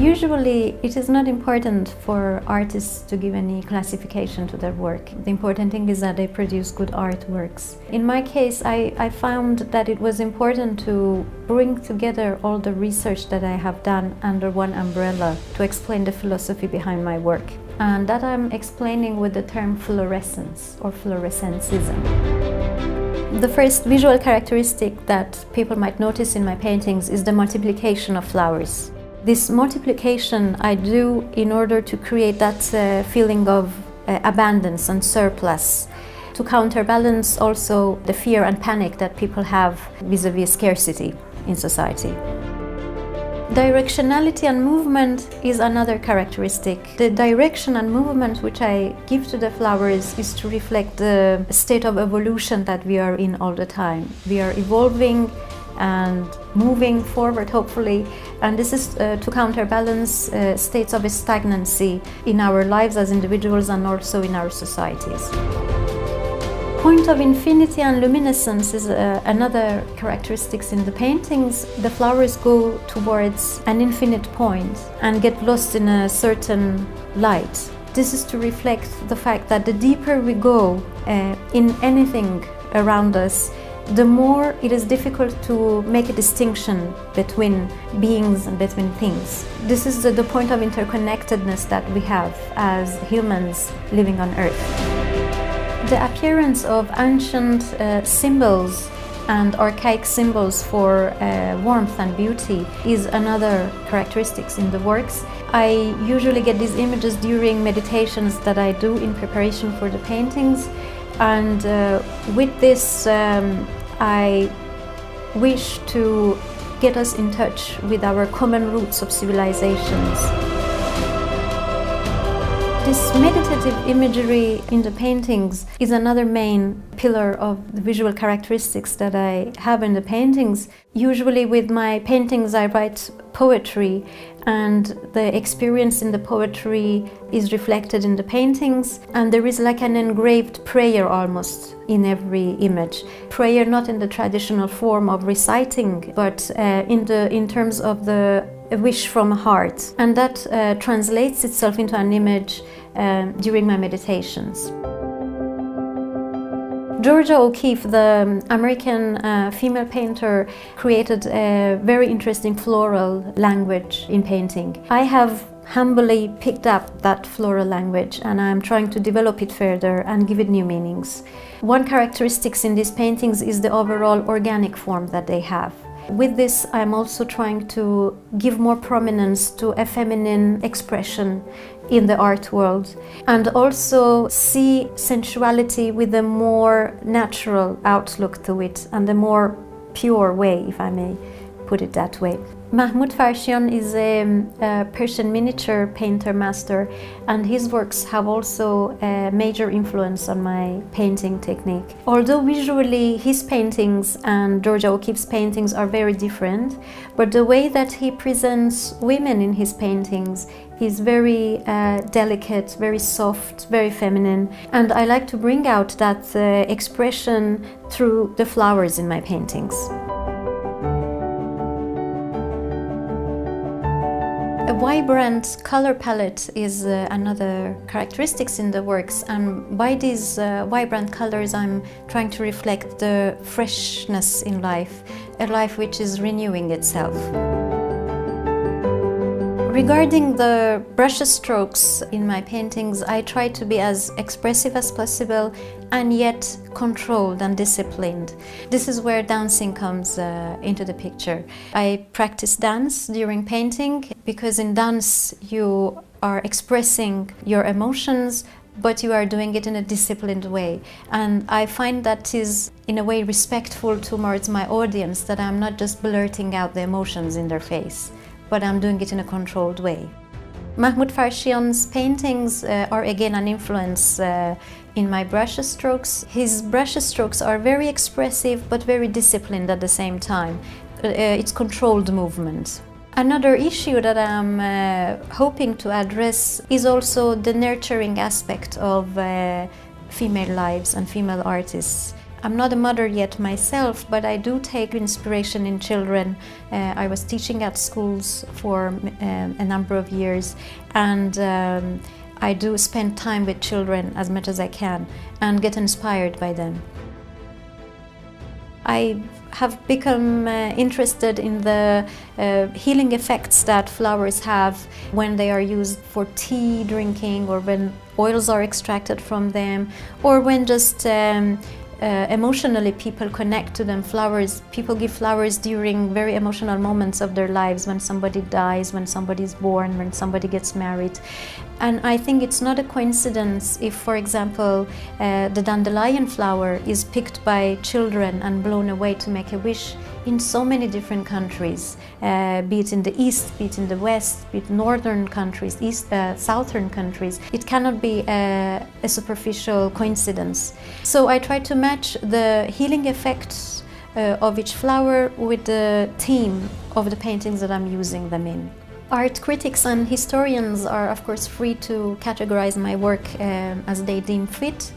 Usually it is not important for artists to give any classification to their work. The important thing is that they produce good artworks. In my case, I found that it was important to bring together all the research that I have done under one umbrella to explain the philosophy behind my work. And that I'm explaining with the term fluorescence or Florescencism. The first visual characteristic that people might notice in my paintings is the multiplication of flowers. This multiplication I do in order to create that feeling of abundance and surplus, to counterbalance also the fear and panic that people have vis-à-vis scarcity in society. Directionality and movement is another characteristic. The direction and movement which I give to the flowers is to reflect the state of evolution that we are in all the time. We are evolving and moving forward, hopefully, and this is to counterbalance states of stagnancy in our lives as individuals and also in our societies. Point of infinity and luminescence is another characteristics in the paintings. The flowers go towards an infinite point and get lost in a certain light. This is to reflect the fact that the deeper we go in anything around us, the more it is difficult to make a distinction between beings and between things. This is the point of interconnectedness that we have as humans living on Earth. The appearance of ancient symbols and archaic symbols for warmth and beauty is another characteristics in the works. I usually get these images during meditations that I do in preparation for the paintings, and with this I wish to get us in touch with our common roots of civilizations. This meditative imagery in the paintings is another main pillar of the visual characteristics that I have in the paintings. Usually with my paintings I write poetry, and the experience in the poetry is reflected in the paintings, and there is like an engraved prayer almost in every image. Prayer not in the traditional form of reciting, but in terms of the wish from a heart, and that translates itself into an image during my meditations. Georgia O'Keeffe, the American female painter, created a very interesting floral language in painting. I have humbly picked up that floral language and I'm trying to develop it further and give it new meanings. One characteristic in these paintings is the overall organic form that they have. With this, I'm also trying to give more prominence to a feminine expression in the art world, and also see sensuality with a more natural outlook to it and a more pure way, if I may put it that way. Mahmoud Farshian is a Persian miniature painter master, and his works have also a major influence on my painting technique. Although visually his paintings and Georgia O'Keeffe's paintings are very different, but the way that he presents women in his paintings is very delicate, very soft, very feminine, and I like to bring out that expression through the flowers in my paintings. A vibrant color palette is another characteristics in the works, and by these vibrant colors I'm trying to reflect the freshness in life, a life which is renewing itself. Regarding the brush strokes in my paintings, I try to be as expressive as possible and yet controlled and disciplined. This is where dancing comes into the picture. I practice dance during painting because in dance you are expressing your emotions, but you are doing it in a disciplined way. And I find that is in a way respectful towards my audience, that I'm not just blurting out the emotions in their face, but I'm doing it in a controlled way. Mahmoud Farshian's paintings are again an influence in my brush strokes. His brush strokes are very expressive but very disciplined at the same time. It's controlled movement. Another issue that I'm hoping to address is also the nurturing aspect of female lives and female artists. I'm not a mother yet myself, but I do take inspiration in children. I was teaching at schools for a number of years, and I do spend time with children as much as I can and get inspired by them. I have become interested in the healing effects that flowers have when they are used for tea drinking, or when oils are extracted from them, or when just emotionally people connect to them. People give flowers during very emotional moments of their lives, when somebody dies, when somebody is born, when somebody gets married. And I think it's not a coincidence if, for example, the dandelion flower is picked by children and blown away to make a wish in so many different countries, be it in the east, be it in the west, be it northern countries, southern countries. It cannot be a superficial coincidence. So I try to match the healing effects of each flower with the theme of the paintings that I'm using them in. Art critics and historians are, of course, free to categorize my work as they deem fit.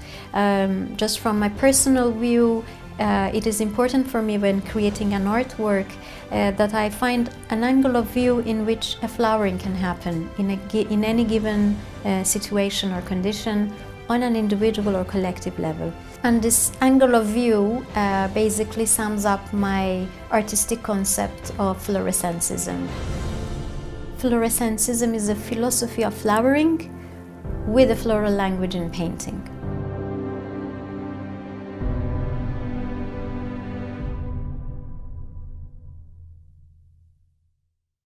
Just from my personal view, it is important for me when creating an artwork that I find an angle of view in which a flowering can happen in any given situation or condition, on an individual or collective level. And this angle of view basically sums up my artistic concept of Florescencism. Florescencism is a philosophy of flowering with a floral language in painting.